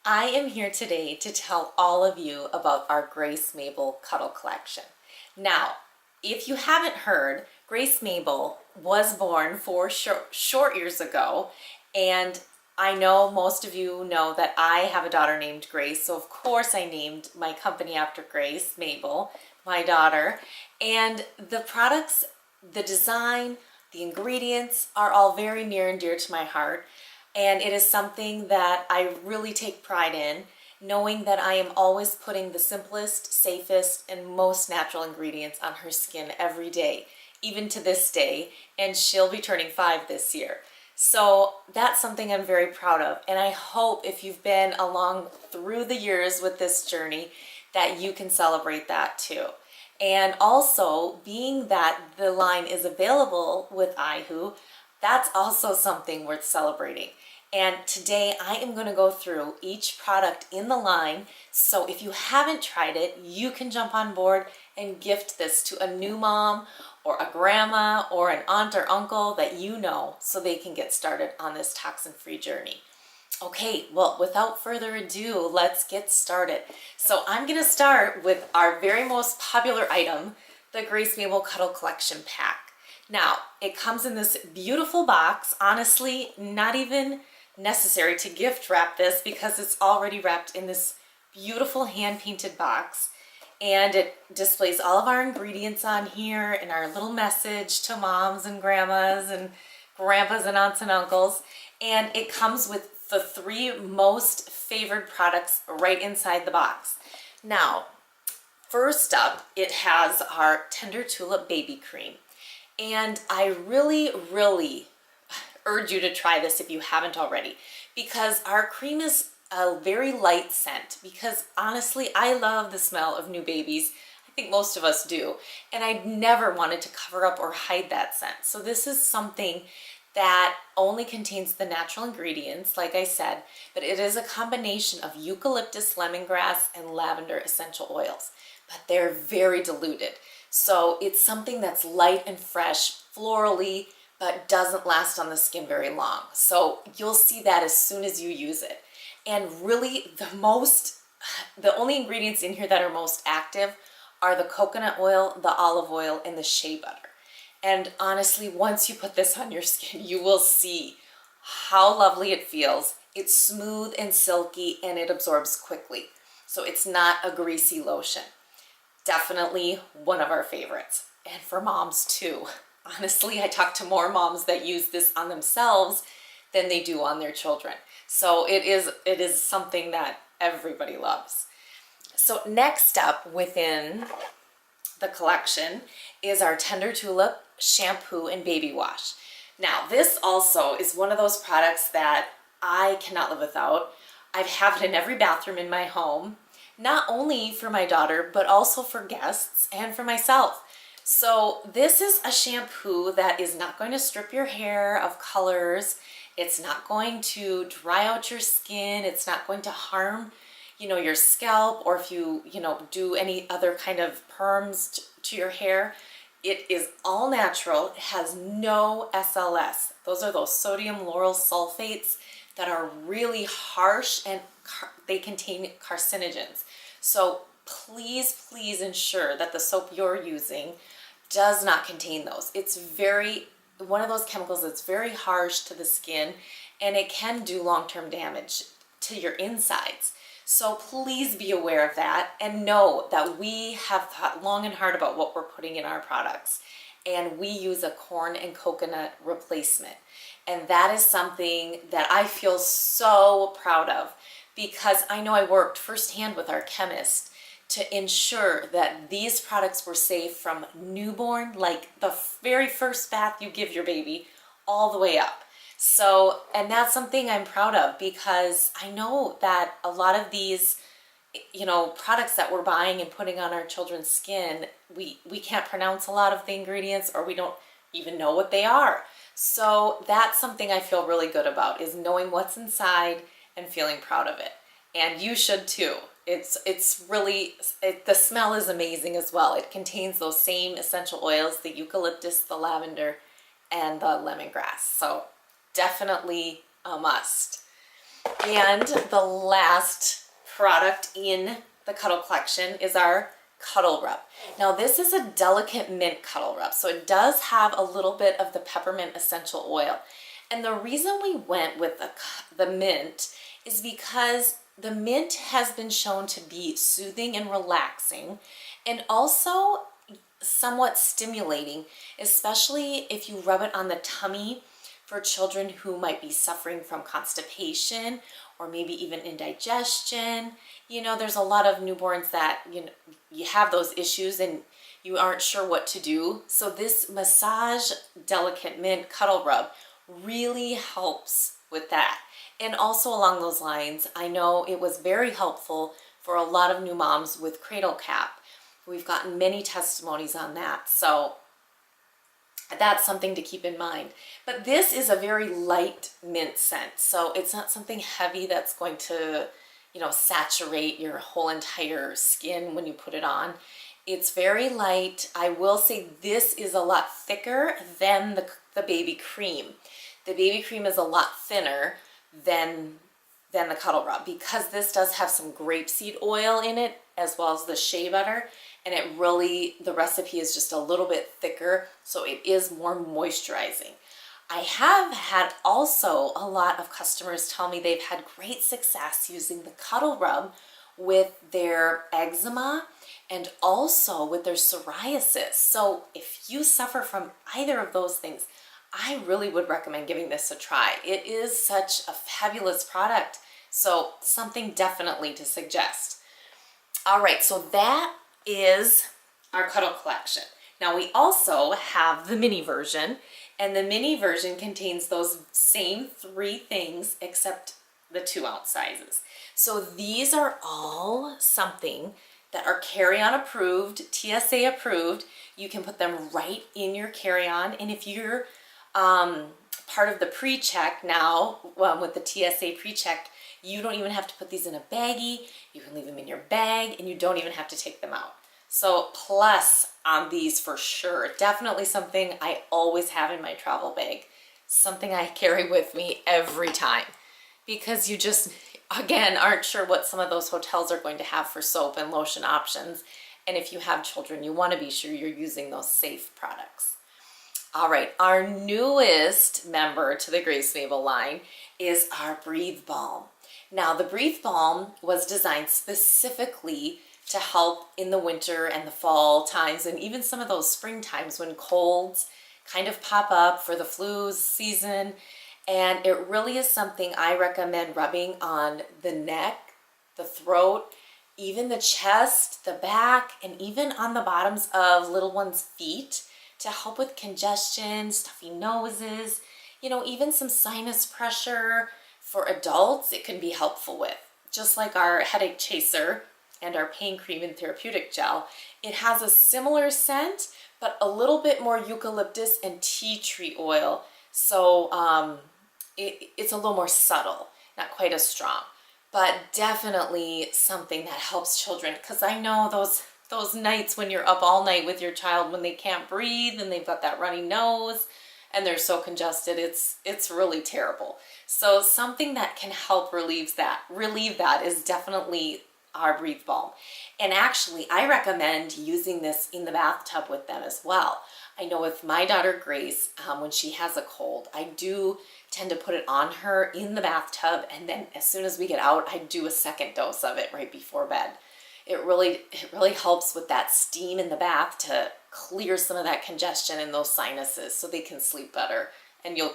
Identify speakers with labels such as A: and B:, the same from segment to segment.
A: I am here today to tell all of you about our Grace Mabel Cuddle Collection. Now, if you haven't heard, Grace Mabel was born four short years ago, and I know most of you know that I have a daughter named Grace, so of course I named my company after Grace Mabel, my daughter. And the products, the design, the ingredients are all very near and dear to my heart. And it is something that I really take pride in, knowing that I am always putting the simplest, safest, and most natural ingredients on her skin every day, even to this day, and she'll be turning 5 this year. So that's something I'm very proud of, and I hope if you've been along through the years with this journey that you can celebrate that too. And also, being that the line is available with IHU, that's also something worth celebrating. And today I am going to go through each product in the line, so if you haven't tried it, you can jump on board and gift this to a new mom or a grandma or an aunt or uncle that you know, so they can get started on this toxin-free journey. Okay, well, without further ado, let's get started. So I'm going to start with our very most popular item, the Grace Mabel Cuddle Collection Pack. Now, it comes in this beautiful box. Honestly, not even necessary to gift wrap this because it's already wrapped in this beautiful hand-painted box. And it displays all of our ingredients on here and our little message to moms and grandmas and grandpas and aunts and uncles. And it comes with the 3 most favored products right inside the box. Now, first up, it has our Tender Tulip Baby Cream. And I really urge you to try this if you haven't already, because our cream is a very light scent, because honestly, I love the smell of new babies. I think most of us do. And I never wanted to cover up or hide that scent. So this is something that only contains the natural ingredients, like I said, but it is a combination of eucalyptus, lemongrass, and lavender essential oils, but they're very diluted. So it's something that's light and fresh, florally, but doesn't last on the skin very long. So you'll see that as soon as you use it. And really the only ingredients in here that are most active are the coconut oil, the olive oil, and the shea butter. And honestly, once you put this on your skin, you will see how lovely it feels. It's smooth and silky, and it absorbs quickly. So it's not a greasy lotion. Definitely one of our favorites. And for moms too. Honestly, I talk to more moms that use this on themselves than they do on their children. So it is something that everybody loves. So next up within the collection is our Tender Tulip shampoo and baby wash. Now, this also is one of those products that I cannot live without. I have it in every bathroom in my home, not only for my daughter, but also for guests and for myself. So this is a shampoo that is not going to strip your hair of colors. It's not going to dry out your skin. It's not going to harm, your scalp, or if you, do any other kind of perms to your hair. It is all natural. It has no SLS. Those are those sodium lauryl sulfates that are really harsh, and they contain carcinogens. So please ensure that the soap you're using does not contain those. It's one of those chemicals that's very harsh to the skin, and it can do long-term damage to your insides. So please be aware of that, and know that we have thought long and hard about what we're putting in our products. And we use a corn and coconut replacement. And that is something that I feel so proud of, because I know I worked firsthand with our chemist to ensure that these products were safe from newborn, like the very first bath you give your baby, all the way up. So, and that's something I'm proud of, because I know that a lot of these, products that we're buying and putting on our children's skin, we can't pronounce a lot of the ingredients, or we don't even know what they are. So that's something I feel really good about, is knowing what's inside and feeling proud of it. And you should too. It's really, the smell is amazing as well. It contains those same essential oils, the eucalyptus, the lavender, and the lemongrass. So definitely a must. And the last product in the Cuddle collection is our Cuddle Rub. Now this is a delicate mint Cuddle Rub, so it does have a little bit of the peppermint essential oil. And the reason we went with the mint is because the mint has been shown to be soothing and relaxing, and also somewhat stimulating, especially if you rub it on the tummy for children who might be suffering from constipation or maybe even indigestion. You know, there's a lot of newborns that, you know, you have those issues and you aren't sure what to do. So this Massage Delicate Mint Cuddle Rub really helps with that. And also along those lines, I know it was very helpful for a lot of new moms with cradle cap. We've gotten many testimonies on that. So that's something to keep in mind. But this is a very light mint scent. So it's not something heavy that's going to, you know, saturate your whole entire skin when you put it on. It's very light. I will say this is a lot thicker than the baby cream. The baby cream is a lot thinner than the Cuddle Rub, because this does have some grapeseed oil in it as well as the shea butter, and it really, the recipe is just a little bit thicker, so it is more moisturizing. I have had also a lot of customers tell me they've had great success using the Cuddle Rub with their eczema and also with their psoriasis. So if you suffer from either of those things, I really would recommend giving this a try. It is such a fabulous product, so something definitely to suggest. All right, so that is our Cuddle collection. Now we also have the mini version, and the mini version contains those same 3 things except the 2-ounce sizes. So these are all something that are carry-on approved, TSA approved. You can put them right in your carry-on, and if you're part of the pre-check now, with the TSA pre-check, you don't even have to put these in a baggie. You can leave them in your bag and you don't even have to take them out. So plus on these for sure. Definitely something I always have in my travel bag. Something I carry with me every time, because you just, again, aren't sure what some of those hotels are going to have for soap and lotion options. And if you have children, you want to be sure you're using those safe products. All right, our newest member to the Grace Mabel line is our Breathe Balm. Now, the Breathe Balm was designed specifically to help in the winter and the fall times, and even some of those spring times when colds kind of pop up for the flu season. And it really is something I recommend rubbing on the neck, the throat, even the chest, the back, and even on the bottoms of little ones' feet, to help with congestion, stuffy noses, you know, even some sinus pressure. For adults, it can be helpful with. Just like our headache chaser and our pain cream and therapeutic gel, it has a similar scent, but a little bit more eucalyptus and tea tree oil. So it's a little more subtle, not quite as strong, but definitely something that helps children. Because I know those nights when you're up all night with your child when they can't breathe and they've got that runny nose and they're so congested, it's really terrible. So something that can help relieve that is definitely our Breathe Balm. And actually, I recommend using this in the bathtub with them as well. I know with my daughter Grace, when she has a cold, I do tend to put it on her in the bathtub, and then as soon as we get out, I do a second dose of it right before bed. It really helps with that steam in the bath to clear some of that congestion in those sinuses so they can sleep better, and you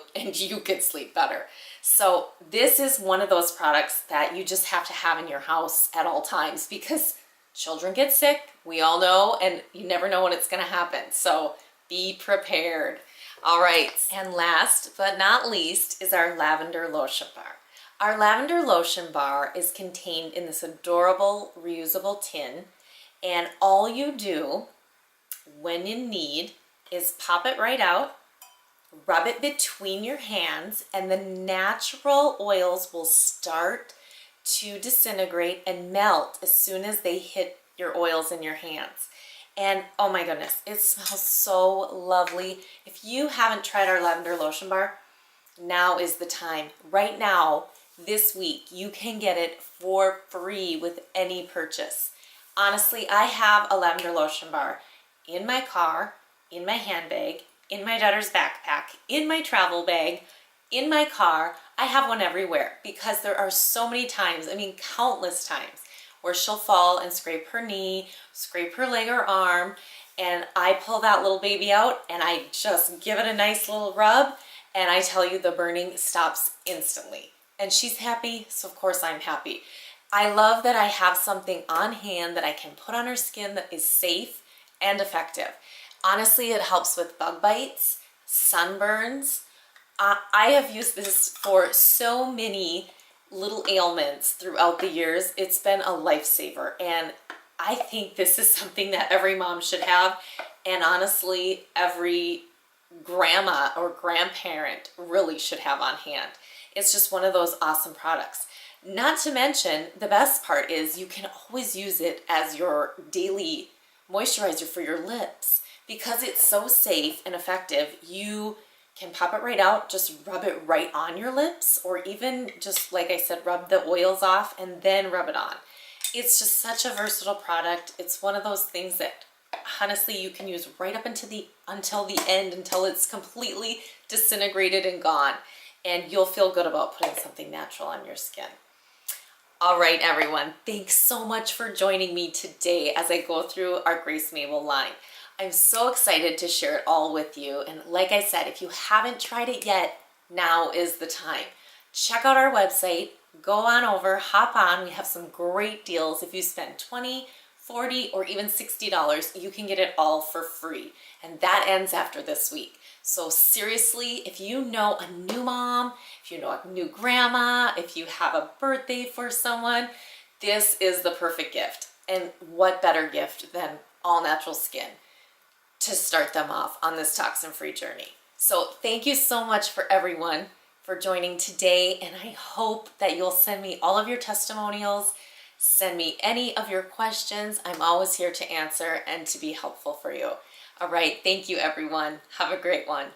A: can sleep better. So this is one of those products that you just have to have in your house at all times, because children get sick, we all know, and you never know when it's going to happen. So be prepared. All right, and last but not least is our Lavender Lotion Bar. Our Lavender Lotion Bar is contained in this adorable reusable tin, and all you do when in need is pop it right out, rub it between your hands, and the natural oils will start to disintegrate and melt as soon as they hit your oils in your hands. And oh my goodness, it smells so lovely. If you haven't tried our Lavender Lotion Bar, now is the time. Right now, this week. You can get it for free with any purchase. Honestly, I have a lavender lotion bar in my car, in my handbag, in my daughter's backpack, in my travel bag, in my car. I have one everywhere because there are so many times, I mean countless times, where she'll fall and scrape her knee, scrape her leg or arm, and I pull that little baby out and I just give it a nice little rub, and I tell you the burning stops instantly. And she's happy, so of course I'm happy. I love that I have something on hand that I can put on her skin that is safe and effective. Honestly, it helps with bug bites, sunburns. I have used this for so many little ailments throughout the years. It's been a lifesaver, and I think this is something that every mom should have, and honestly, every grandma or grandparent really should have on hand. It's just one of those awesome products. Not to mention, the best part is you can always use it as your daily moisturizer for your lips. Because it's so safe and effective, you can pop it right out, just rub it right on your lips, or even just, like I said, rub the oils off and then rub it on. It's just such a versatile product. It's one of those things that honestly you can use right up until the end, until it's completely disintegrated and gone. And you'll feel good about putting something natural on your skin. All right, everyone, thanks so much for joining me today as I go through our Grace Mabel line. I'm so excited to share it all with you. And like I said, if you haven't tried it yet, now is the time. Check out our website, go on over, hop on. We have some great deals. If you spend $20, $40, or even $60, you can get it all for free. And that ends after this week. So seriously, if you know a new mom, if you know a new grandma, if you have a birthday for someone, this is the perfect gift. And what better gift than all natural skin to start them off on this toxin-free journey. So thank you so much for everyone for joining today, and I hope that you'll send me all of your testimonials, send me any of your questions. I'm always here to answer and to be helpful for you. All right, thank you everyone. Have a great one.